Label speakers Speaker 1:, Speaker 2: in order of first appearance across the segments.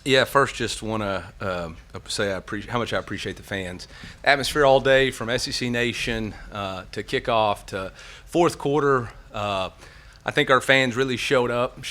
Speaker 1: Yeah, first just want to say how much I appreciate the fans. Atmosphere all day from SEC Nation to kickoff to fourth quarter. I think our fans really showed out.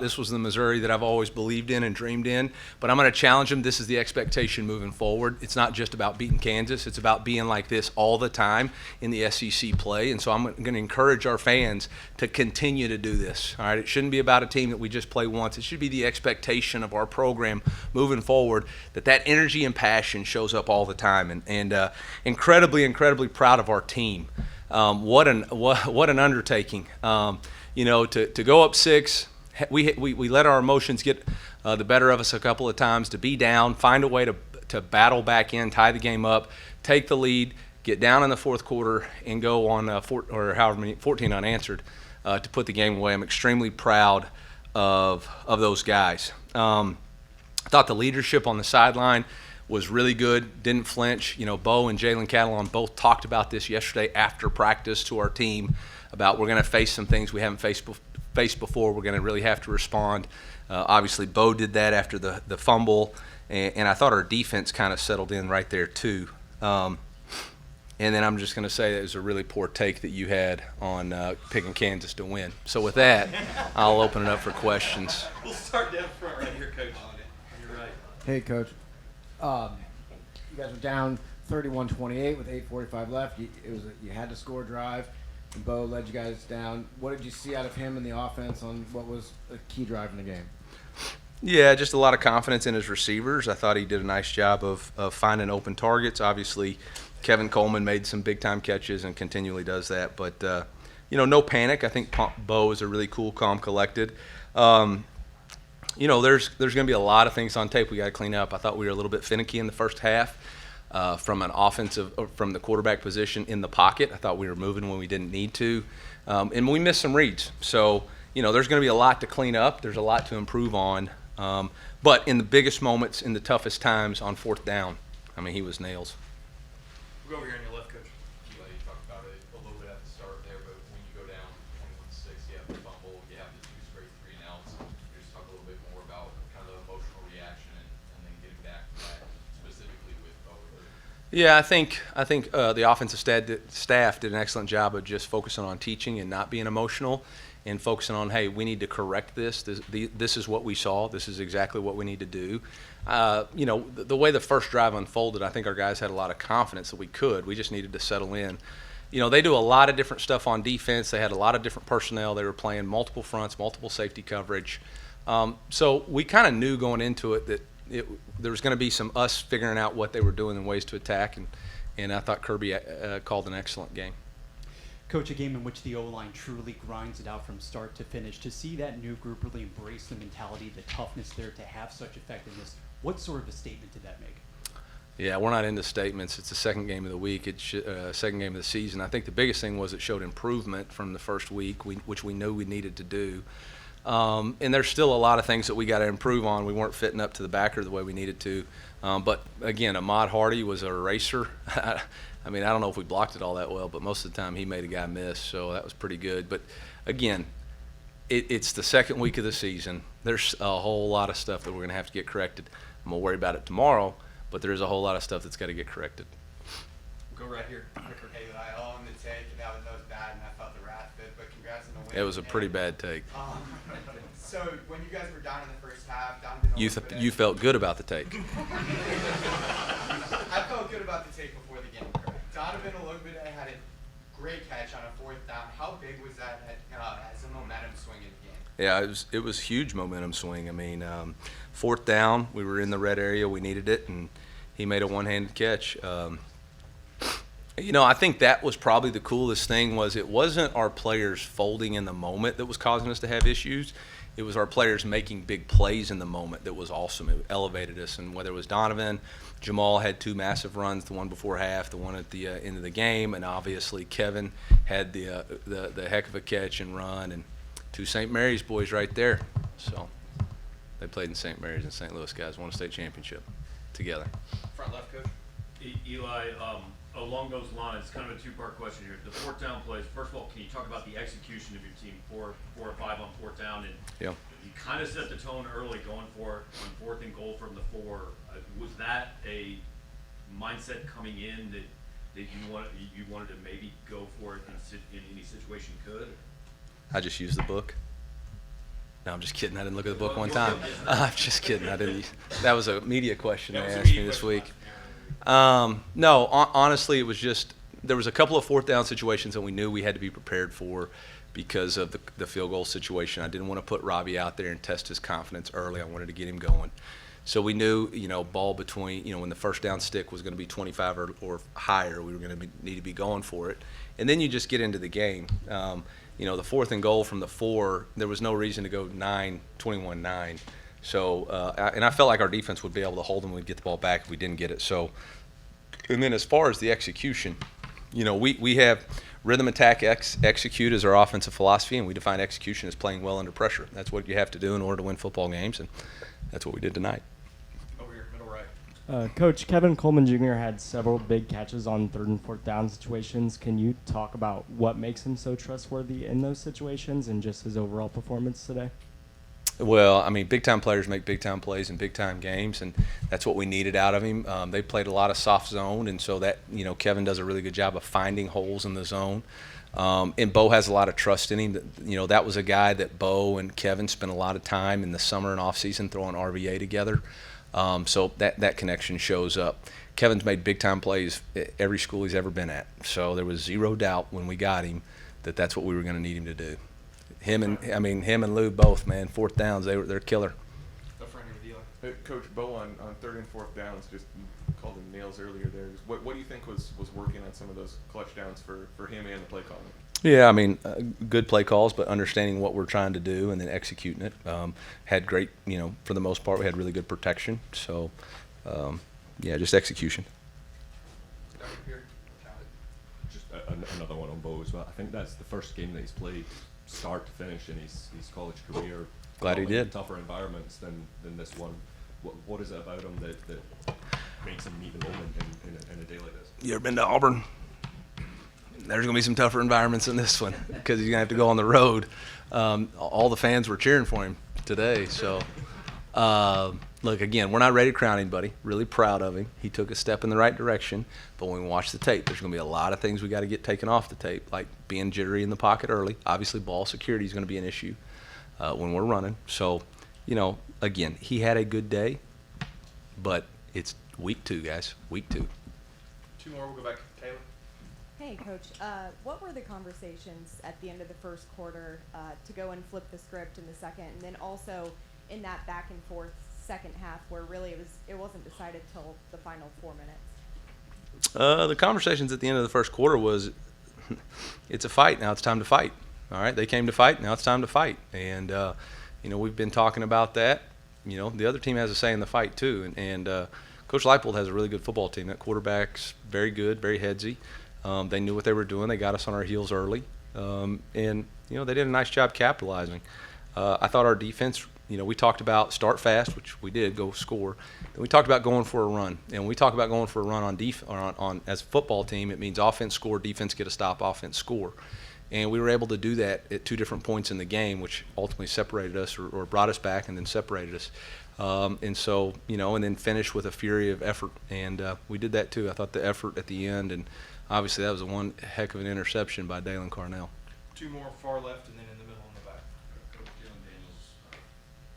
Speaker 1: This was the Missouri that I've always believed in and dreamed in. But I'm going to challenge them. This is the expectation moving forward. It's not just about beating Kansas. It's about being like this all the time in the SEC play. And so I'm going to encourage our fans to continue to do this. All right, it shouldn't be about a team that we just play once. It should be the expectation of our program moving forward that energy and passion shows up all the time. And incredibly proud of our team. What an undertaking. To go up 6, we let our emotions get the better of us a couple of times, to be down, find a way to battle back in, tie the game up, take the lead, get down in the fourth quarter, and go on 14 unanswered to put the game away. I'm extremely proud of those guys. I thought the leadership on the sideline was really good, didn't flinch. Bo and Jalen Catalon both talked about this yesterday after practice to our team about we're going to face some things we haven't faced before. We're going to really have to respond. Obviously, Bo did that after the fumble, and I thought our defense kind of settled in right there too. And then I'm just going to say it was a really poor take that you had on picking Kansas to win. So with that, I'll open it up for questions.
Speaker 2: We'll start down front right here, Coach. You're right.
Speaker 3: Hey, Coach. You guys were down 31-28 with 8:45 left. You had to score a drive. And Bo led you guys down. What did you see out of him in the offense on what was a key drive in the game?
Speaker 1: Yeah, just a lot of confidence in his receivers. I thought he did a nice job of finding open targets. Obviously, Kevin Coleman made some big-time catches and continually does that. But, no panic. I think Bo is a really cool, calm, collected. There's going to be a lot of things on tape we got to clean up. I thought we were a little bit finicky in the first half. From the quarterback position in the pocket. I thought we were moving when we didn't need to. And we missed some reads. So, there's going to be a lot to clean up. There's a lot to improve on. But in the biggest moments, in the toughest times on fourth down, he was nails.
Speaker 2: We'll go over here on your left, Coach. Eli, you talked about it a little bit at the start there, but when you go down 21-6, you have the fumble, you have the 2 straight 3-and-outs. Can you just talk a little bit more about kind of the emotional reaction and then getting back to that specifically with Bo?
Speaker 1: Yeah, I think the offensive staff did an excellent job of just focusing on teaching and not being emotional, and focusing on, hey, we need to correct this. This is what we saw. This is exactly what we need to do. The way the first drive unfolded, I think our guys had a lot of confidence that we could. We just needed to settle in. They do a lot of different stuff on defense. They had a lot of different personnel. They were playing multiple fronts, multiple safety coverage. So we kind of knew going into it that there was going to be some us figuring out what they were doing and ways to attack, and I thought Kirby called an excellent game.
Speaker 4: Coach, a game in which the O-line truly grinds it out from start to finish. To see that new group really embrace the mentality, the toughness there, to have such effectiveness, what sort of a statement did that make?
Speaker 1: Yeah, we're not into statements. It's the second game of the week. It's second game of the season. I think the biggest thing was it showed improvement from the first week, which we knew we needed to do. And there's still a lot of things that we got to improve on. We weren't fitting up to the backer the way we needed to. But, again, Ahmad Hardy was a eraser. I don't know if we blocked it all that well, but most of the time he made a guy miss, so that was pretty good. But, again, it's the second week of the season. There's a whole lot of stuff that we're going to have to get corrected. I'm going to worry about it tomorrow, but there is a whole lot of stuff that's got to get corrected.
Speaker 2: We'll go right here.
Speaker 5: Hey, Eli, all on the take, and that was bad, and I felt the wrath of it, but congrats on the win.
Speaker 1: It was a pretty bad take.
Speaker 5: So when you guys were down in the first half, Donovan
Speaker 1: You felt good about the take.
Speaker 5: I felt good about the take before the game. Donovan Ologbede had a great catch on a fourth down. How big was that as a momentum swing in the game?
Speaker 1: Yeah, it was huge momentum swing. Fourth down, we were in the red area, we needed it, and he made a one-handed catch. I think that was probably the coolest thing. It wasn't our players folding in the moment that was causing us to have issues. It was our players making big plays in the moment that was awesome. It elevated us, and whether it was Donovan, Jamal had 2 massive runs, the one before half, the one at the end of the game, and obviously Kevin had the heck of a catch and run, and 2 St. Mary's boys right there. So they played in St. Mary's and St. Louis guys, won a state championship together.
Speaker 2: Front left, Coach.
Speaker 6: Eli, along those lines, kind of a 2-part question here. The fourth down plays, first of all, can you talk about the execution of your team, 4 or 5 on fourth down? And
Speaker 1: Yeah.
Speaker 6: you kind of set the tone early going for on 4th and goal mindset coming in that you wanted to maybe go for it in any situation you could?
Speaker 1: I just used the book. No, I'm just kidding. I didn't look at the book one time. I'm just kidding. I didn't. That was a media question they asked me this week. No, honestly, it was just there was a couple of fourth down situations that we knew we had to be prepared for because of the field goal situation. I didn't want to put Robbie out there and test his confidence early. I wanted to get him going. So we knew, ball between, when the first down stick was going to be 25 or higher, we were going to need to be going for it. And then you just get into the game. The fourth and goal from the 4, there was no reason to go 21-9. So, and I felt like our defense would be able to hold them. We'd get the ball back if we didn't get it. So, and then as far as the execution, we have rhythm, attack, execute as our offensive philosophy, and we define execution as playing well under pressure. That's what you have to do in order to win football games, and that's what we did tonight.
Speaker 2: Over here, middle right.
Speaker 7: Coach, Kevin Coleman Jr. had several big catches on third and fourth down situations. Can you talk about what makes him so trustworthy in those situations and just his overall performance today?
Speaker 1: Well, I mean, big-time players make big-time plays in big-time games, and that's what we needed out of him. They played a lot of soft zone, and so that, Kevin does a really good job of finding holes in the zone. And Bo has a lot of trust in him. That was a guy that Bo and Kevin spent a lot of time in the summer and off-season throwing RVA together. So that connection shows up. Kevin's made big-time plays at every school he's ever been at. So there was zero doubt when we got him that that's what we were going to need him to do. Him and Lou both, man, fourth downs, they're killer.
Speaker 2: Up front here with Eli.
Speaker 8: Hey, Coach, Bo on third and fourth downs, just called them nails earlier there. What do you think was working on some of those clutch downs for him and the play calling?
Speaker 1: Yeah, good play calls, but understanding what we're trying to do and then executing it. Had great, for the most part, we had really good protection. So, just execution.
Speaker 2: Down here.
Speaker 9: Just another one on Bo as well. I think that's the first game that he's played start to finish in his college career.
Speaker 1: Glad he
Speaker 9: in
Speaker 1: did.
Speaker 9: Tougher environments than this one. What is it about him that makes him meet the moment in a day like this?
Speaker 1: You ever been to Auburn? There's going to be some tougher environments in this one because he's going to have to go on the road. All the fans were cheering for him today. So, look, again, we're not ready to crown anybody. Really proud of him. He took a step in the right direction. But when we watch the tape, there's going to be a lot of things we got to get taken off the tape, like being jittery in the pocket early. Obviously, ball security is going to be an issue when we're running. So, again, he had a good day, but it's week 2, guys. Week 2.
Speaker 2: 2 more, we'll go back to Taylor.
Speaker 10: Hey, Coach. What were the conversations at the end of the first quarter to go and flip the script in the second, and then also in that back and forth second half where really it wasn't decided till the final 4 minutes?
Speaker 1: The conversations at the end of the first quarter was, it's a fight. Now it's time to fight. All right, they came to fight. Now it's time to fight. And we've been talking about that. The other team has a say in the fight too. And Coach Leipold has a really good football team. That quarterback's very good, very headsy. They knew what they were doing. They got us on our heels early. And they did a nice job capitalizing. I thought our defense, we talked about start fast, which we did, go score. Then we talked about going for a run. And when we talk about going for a run on as a football team, it means offense score, defense get a stop, offense score. And we were able to do that at 2 different points in the game, which ultimately separated us or brought us back and then separated us. And so, and then finish with a fury of effort. And we did that too. I thought the effort at the end, and obviously that was one heck of an interception by Dalen Carnell.
Speaker 2: 2 more far left and then in the middle and the back.
Speaker 11: Coach Dylan Daniels,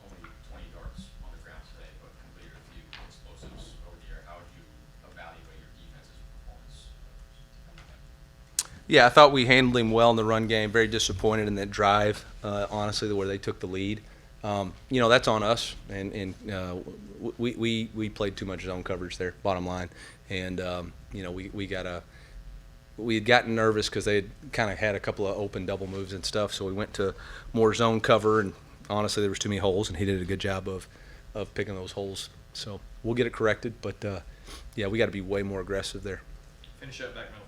Speaker 11: only 20 yards on the ground today, but completed a few explosives over the air. How would you evaluate your defense's performance?
Speaker 1: Yeah, I thought we handled him well in the run game. Very disappointed in that drive, honestly, where they took the lead. That's on us, and we played too much zone coverage there, bottom line. And, we had gotten nervous because they had kind of had a couple of open double moves and stuff, so we went to more zone cover, and honestly there was too many holes, and he did a good job of picking those holes. So we'll get it corrected, but we got to be way more aggressive there.
Speaker 2: Finish up back middle.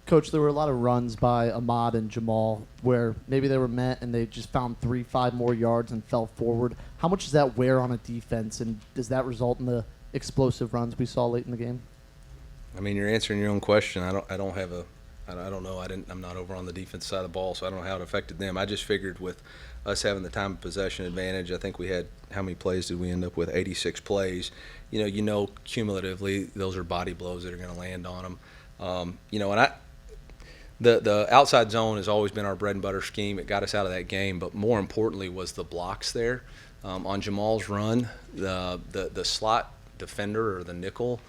Speaker 12: Coach, there were a lot of runs by Ahmad and Jamal where maybe they were met and they just found 3-5 more yards and fell forward. How much does that wear on a defense, and does that result in the explosive runs we saw late in the game?
Speaker 1: I mean, you're answering your own question. I don't have I don't know. I'm not over on the defense side of the ball, so I don't know how it affected them. I just figured with us having the time of possession advantage, I think we had, how many plays did we end up with? 86 plays. You know, cumulatively, those are body blows that are going to land on them. And the outside zone has always been our bread and butter scheme. It got us out of that game, but more importantly was the blocks there. On Jamal's run, the slot defender or the nickel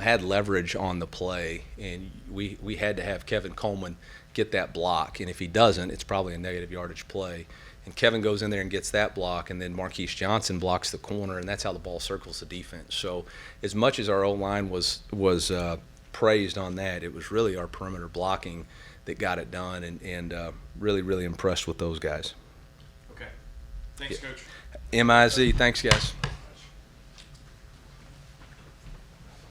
Speaker 1: had leverage on the play, and we had to have Kevin Coleman get that block. And if he doesn't, it's probably a negative yardage play. And Kevin goes in there and gets that block, and then Marquise Johnson blocks the corner, and that's how the ball circles the defense. So as much as our O-line was praised on that, it was really our perimeter blocking that got it done, and really, really impressed with those guys.
Speaker 2: Okay. Thanks, Coach.
Speaker 1: MIZ, thanks, guys.